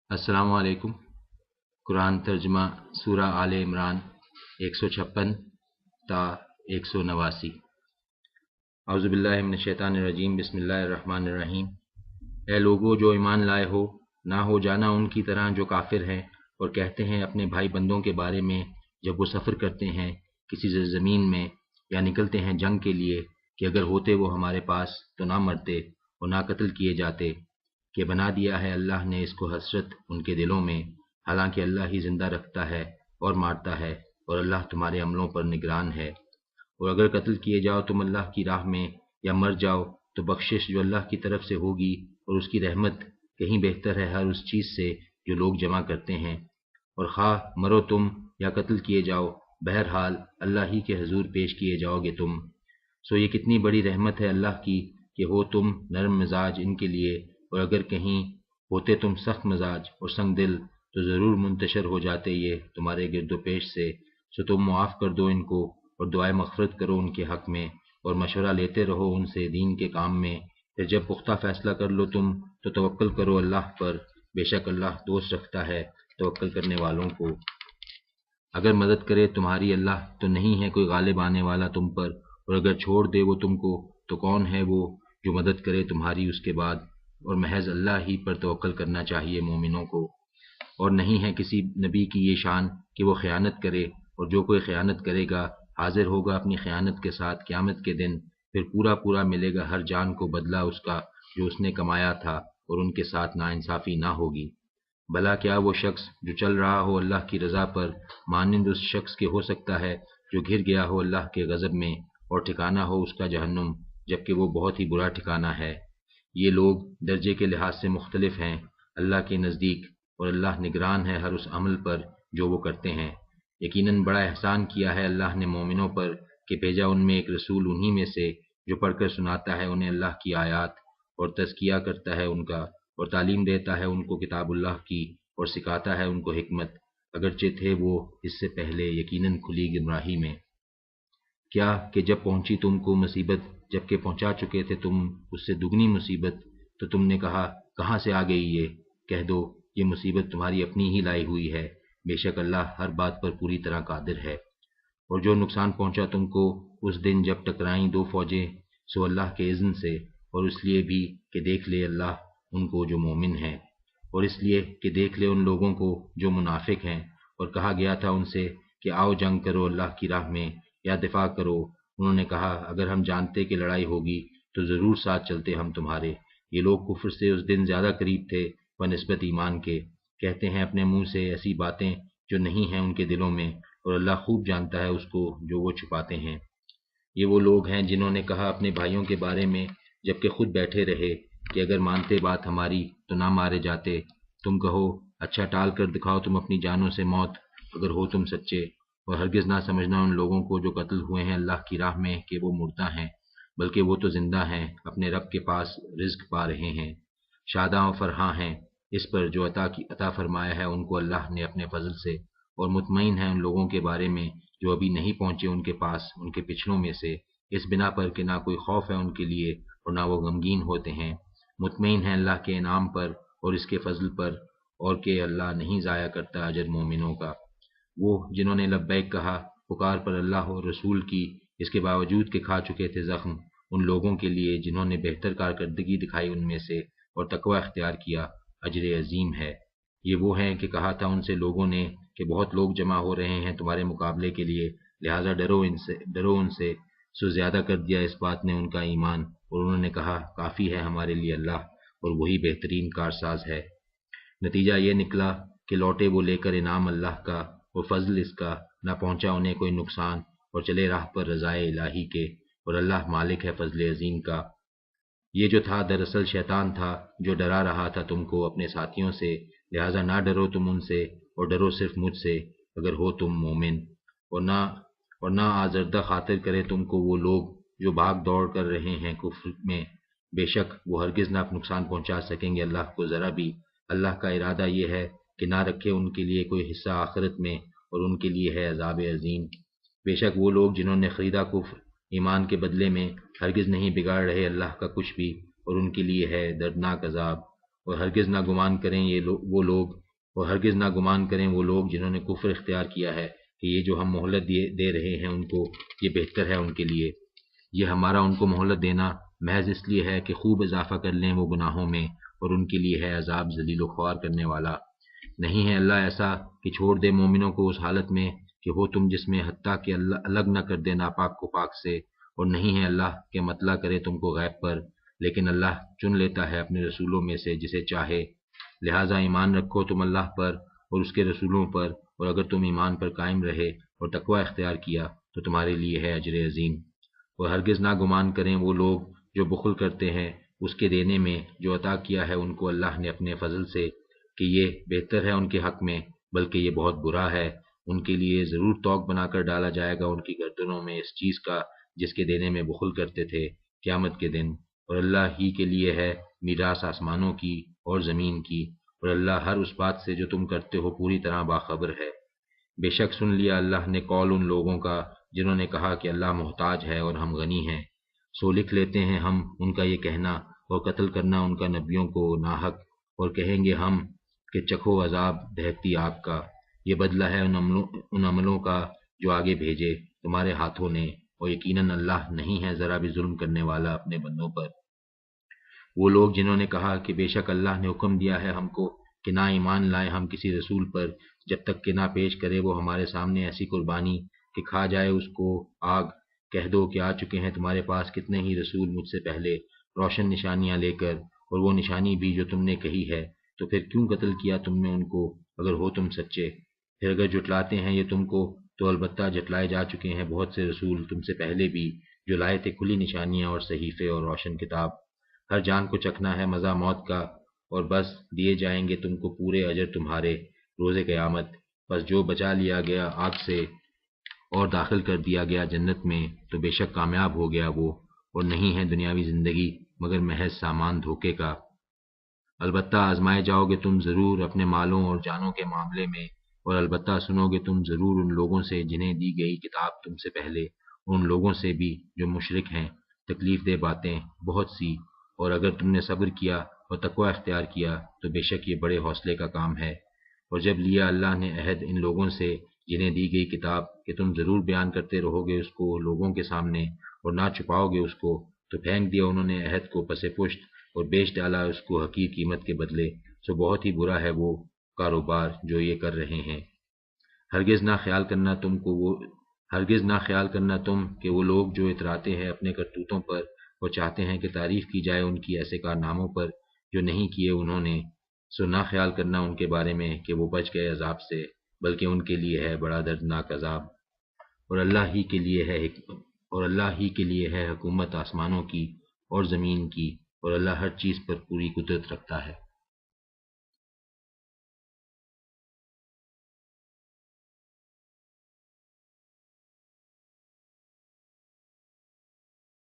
السلام علیکم۔ قرآن ترجمہ سورہ آل عمران 156 تا 189۔ اعوذ باللہ من الشیطان الرجیم، بسم اللہ الرحمن الرحیم۔ اے لوگو جو ایمان لائے ہو، نہ ہو جانا ان کی طرح جو کافر ہیں اور کہتے ہیں اپنے بھائی بندوں کے بارے میں جب وہ سفر کرتے ہیں کسی زمین میں یا نکلتے ہیں جنگ کے لیے کہ اگر ہوتے وہ ہمارے پاس تو نہ مرتے اور نہ قتل کیے جاتے، کہ بنا دیا ہے اللہ نے اس کو حسرت ان کے دلوں میں، حالانکہ اللہ ہی زندہ رکھتا ہے اور مارتا ہے اور اللہ تمہارے عملوں پر نگران ہے۔ اور اگر قتل کیے جاؤ تم اللہ کی راہ میں یا مر جاؤ تو بخشش جو اللہ کی طرف سے ہوگی اور اس کی رحمت کہیں بہتر ہے ہر اس چیز سے جو لوگ جمع کرتے ہیں۔ اور خواہ مرو تم یا قتل کیے جاؤ، بہرحال اللہ ہی کے حضور پیش کیے جاؤ گے تم۔ سو یہ کتنی بڑی رحمت ہے اللہ کی کہ ہو تم نرم مزاج ان کے لیے، اور اگر کہیں ہوتے تم سخت مزاج اور سنگ دل تو ضرور منتشر ہو جاتے یہ تمہارے گرد و پیش سے۔ سو تم معاف کر دو ان کو اور دعائے مغفرت کرو ان کے حق میں، اور مشورہ لیتے رہو ان سے دین کے کام میں۔ پھر جب پختہ فیصلہ کر لو تم تو توکل کرو اللہ پر، بے شک اللہ دوست رکھتا ہے توکل کرنے والوں کو۔ اگر مدد کرے تمہاری اللہ تو نہیں ہے کوئی غالب آنے والا تم پر، اور اگر چھوڑ دے وہ تم کو تو کون ہے وہ جو مدد کرے تمہاری اس کے بعد، اور محض اللہ ہی پر توکل کرنا چاہیے مومنوں کو۔ اور نہیں ہے کسی نبی کی یہ شان کہ وہ خیانت کرے، اور جو کوئی خیانت کرے گا حاضر ہوگا اپنی خیانت کے ساتھ قیامت کے دن، پھر پورا پورا ملے گا ہر جان کو بدلہ اس کا جو اس نے کمایا تھا، اور ان کے ساتھ ناانصافی نہ ہوگی۔ بھلا کیا وہ شخص جو چل رہا ہو اللہ کی رضا پر مانند اس شخص کے ہو سکتا ہے جو گر گیا ہو اللہ کے غضب میں اور ٹھکانہ ہو اس کا جہنم، جبکہ وہ بہت ہی برا ٹھکانہ ہے۔ یہ لوگ درجے کے لحاظ سے مختلف ہیں اللہ کے نزدیک، اور اللہ نگران ہے ہر اس عمل پر جو وہ کرتے ہیں۔ یقیناً بڑا احسان کیا ہے اللہ نے مومنوں پر کہ بھیجا ان میں ایک رسول انہی میں سے جو پڑھ کر سناتا ہے انہیں اللہ کی آیات اور تزکیہ کرتا ہے ان کا، اور تعلیم دیتا ہے ان کو کتاب اللہ کی اور سکھاتا ہے ان کو حکمت، اگرچہ تھے وہ اس سے پہلے یقیناً کھلی گمراہی میں۔ کیا کہ جب پہنچی تم کو مصیبت جبکہ پہنچا چکے تھے تم اس سے دگنی مصیبت، تو تم نے کہا کہاں سے آ گئی یہ؟ کہہ دو یہ مصیبت تمہاری اپنی ہی لائی ہوئی ہے، بے شک اللہ ہر بات پر پوری طرح قادر ہے۔ اور جو نقصان پہنچا تم کو اس دن جب ٹکرائیں دو فوجیں، سو اللہ کے اذن سے، اور اس لیے بھی کہ دیکھ لے اللہ ان کو جو مومن ہیں، اور اس لیے کہ دیکھ لے ان لوگوں کو جو منافق ہیں۔ اور کہا گیا تھا ان سے کہ آؤ جنگ کرو اللہ کی راہ میں یا دفاع کرو، انہوں نے کہا اگر ہم جانتے کہ لڑائی ہوگی تو ضرور ساتھ چلتے ہم تمہارے۔ یہ لوگ کفر سے اس دن زیادہ قریب تھے بنسبت ایمان کے، کہتے ہیں اپنے منہ سے ایسی باتیں جو نہیں ہیں ان کے دلوں میں، اور اللہ خوب جانتا ہے اس کو جو وہ چھپاتے ہیں۔ یہ وہ لوگ ہیں جنہوں نے کہا اپنے بھائیوں کے بارے میں جبکہ خود بیٹھے رہے کہ اگر مانتے بات ہماری تو نہ مارے جاتے۔ تم کہو اچھا ٹال کر دکھاؤ تم اپنی جانوں سے موت اگر ہو تم سچے، اور ہرگز نہ سمجھنا ان لوگوں کو جو قتل ہوئے ہیں اللہ کی راہ میں کہ وہ مردہ ہیں، بلکہ وہ تو زندہ ہیں اپنے رب کے پاس رزق پا رہے ہیں، شاداں و فرحاں ہیں اس پر جو عطا فرمایا ہے ان کو اللہ نے اپنے فضل سے، اور مطمئن ہیں ان لوگوں کے بارے میں جو ابھی نہیں پہنچے ان کے پاس ان کے پچھلوں میں سے، اس بنا پر کہ نہ کوئی خوف ہے ان کے لیے اور نہ وہ غمگین ہوتے ہیں۔ مطمئن ہیں اللہ کے انعام پر اور اس کے فضل پر، اور کہ اللہ نہیں ضائع کرتا اجر مومنوں کا۔ وہ جنہوں نے لبیک کہا پکار پر اللہ اور رسول کی، اس کے باوجود کہ کھا چکے تھے زخم، ان لوگوں کے لیے جنہوں نے بہتر کارکردگی دکھائی ان میں سے اور تقوی اختیار کیا، اجر عظیم ہے۔ یہ وہ ہیں کہ کہا تھا ان سے لوگوں نے کہ بہت لوگ جمع ہو رہے ہیں تمہارے مقابلے کے لیے، لہذا ڈرو ان سے، سو زیادہ کر دیا اس بات نے ان کا ایمان، اور انہوں نے کہا کافی ہے ہمارے لیے اللہ، اور وہی بہترین کارساز ہے۔ نتیجہ یہ نکلا کہ لوٹے وہ لے کر انعام اللہ کا اور فضل اس کا، نہ پہنچا انہیں کوئی نقصان، اور چلے راہ پر رضائے الہی کے، اور اللہ مالک ہے فضل عظیم کا۔ یہ جو تھا دراصل شیطان تھا جو ڈرا رہا تھا تم کو اپنے ساتھیوں سے، لہذا نہ ڈرو تم ان سے اور ڈرو صرف مجھ سے اگر ہو تم مومن۔ اور نہ آزردہ خاطر کرے تم کو وہ لوگ جو بھاگ دوڑ کر رہے ہیں کفر میں، بے شک وہ ہرگز نہ نقصان پہنچا سکیں گے اللہ کو ذرا بھی۔ اللہ کا ارادہ یہ ہے کہ نہ رکھے ان کے لیے کوئی حصہ آخرت میں، اور ان کے لیے ہے عذاب عظیم۔ بے شک وہ لوگ جنہوں نے خریدا کفر ایمان کے بدلے میں ہرگز نہیں بگاڑ رہے اللہ کا کچھ بھی، اور ان کے لیے ہے دردناک عذاب۔ اور ہرگز نہ گمان کریں وہ لوگ جنہوں نے کفر اختیار کیا ہے کہ یہ جو ہم مہلت دے رہے ہیں ان کو، یہ بہتر ہے ان کے لیے۔ یہ ہمارا ان کو مہلت دینا محض اس لیے ہے کہ خوب اضافہ کر لیں وہ گناہوں میں، اور ان کے لیے ہے عذاب ذلیل و خوار کرنے والا۔ نہیں ہے اللہ ایسا کہ چھوڑ دے مومنوں کو اس حالت میں کہ ہو تم جس میں، حتیٰ کہ اللہ الگ نہ کر دے ناپاک کو پاک سے، اور نہیں ہے اللہ کہ مطلع کرے تم کو غیب پر، لیکن اللہ چن لیتا ہے اپنے رسولوں میں سے جسے چاہے۔ لہٰذا ایمان رکھو تم اللہ پر اور اس کے رسولوں پر، اور اگر تم ایمان پر قائم رہے اور تقوی اختیار کیا تو تمہارے لیے ہے اجر عظیم۔ اور ہرگز نہ گمان کریں وہ لوگ جو بخل کرتے ہیں اس کے دینے میں جو عطا کیا ہے ان کو اللہ نے اپنے فضل سے، کہ یہ بہتر ہے ان کے حق میں، بلکہ یہ بہت برا ہے۔ ان کے لیے ضرور توق بنا کر ڈالا جائے گا ان کی گردنوں میں اس چیز کا جس کے دینے میں بخل کرتے تھے قیامت کے دن۔ اور اللہ ہی کے لیے ہے میراث آسمانوں کی اور زمین کی، اور اللہ ہر اس بات سے جو تم کرتے ہو پوری طرح باخبر ہے۔ بے شک سن لیا اللہ نے قول ان لوگوں کا جنہوں نے کہا کہ اللہ محتاج ہے اور ہم غنی ہیں، سو لکھ لیتے ہیں ہم ان کا یہ کہنا اور قتل کرنا ان کا نبیوں کو ناحق، اور کہیں گے ہم کہ چکھو عذاب دہکتی آگ کا، یہ بدلہ ہے ان عملوں کا جو آگے بھیجے تمہارے ہاتھوں نے، اور یقیناً اللہ نہیں ہے ذرا بھی ظلم کرنے والا اپنے بندوں پر۔ وہ لوگ جنہوں نے کہا کہ بے شک اللہ نے حکم دیا ہے ہم کو کہ نہ ایمان لائے ہم کسی رسول پر جب تک کہ نہ پیش کرے وہ ہمارے سامنے ایسی قربانی کہ کھا جائے اس کو آگ، کہہ دو کہ آ چکے ہیں تمہارے پاس کتنے ہی رسول مجھ سے پہلے روشن نشانیاں لے کر، اور وہ نشانی بھی جو تم نے کہی ہے، تو پھر کیوں قتل کیا تم نے ان کو اگر ہو تم سچے؟ پھر اگر جھٹلاتے ہیں یہ تم کو تو البتہ جھٹلائے جا چکے ہیں بہت سے رسول تم سے پہلے بھی جو لائے تھے کھلی نشانیاں اور صحیفے اور روشن کتاب۔ ہر جان کو چکھنا ہے مزہ موت کا، اور بس دیے جائیں گے تم کو پورے اجر تمہارے روز قیامت۔ بس جو بچا لیا گیا آگ سے اور داخل کر دیا گیا جنت میں تو بے شک کامیاب ہو گیا وہ، اور نہیں ہے دنیاوی زندگی مگر محض سامان دھوکے کا۔ البتہ آزمائے جاؤ گے تم ضرور اپنے مالوں اور جانوں کے معاملے میں، اور البتہ سنو گے تم ضرور ان لوگوں سے جنہیں دی گئی کتاب تم سے پہلے، ان لوگوں سے بھی جو مشرک ہیں، تکلیف دہ باتیں بہت سی، اور اگر تم نے صبر کیا اور تقوی اختیار کیا تو بے شک یہ بڑے حوصلے کا کام ہے۔ اور جب لیا اللہ نے عہد ان لوگوں سے جنہیں دی گئی کتاب کہ تم ضرور بیان کرتے رہو گے اس کو لوگوں کے سامنے اور نہ چھپاؤ گے اس کو، تو پھینک دیا انہوں نے عہد کو پس پشت اور بیچ ڈالا اس کو حقیر قیمت کے بدلے، سو بہت ہی برا ہے وہ کاروبار جو یہ کر رہے ہیں۔ ہرگز نہ خیال کرنا تم کہ وہ لوگ جو اتراتے ہیں اپنے کرتوتوں پر اور چاہتے ہیں کہ تعریف کی جائے ان کی ایسے کارناموں پر جو نہیں کیے انہوں نے، سو نہ خیال کرنا ان کے بارے میں کہ وہ بچ گئے عذاب سے، بلکہ ان کے لیے ہے بڑا دردناک عذاب۔ اور اللہ ہی کے لیے ہے حکومت آسمانوں کی اور زمین کی، اور اللہ ہر چیز پر پوری قدرت رکھتا ہے۔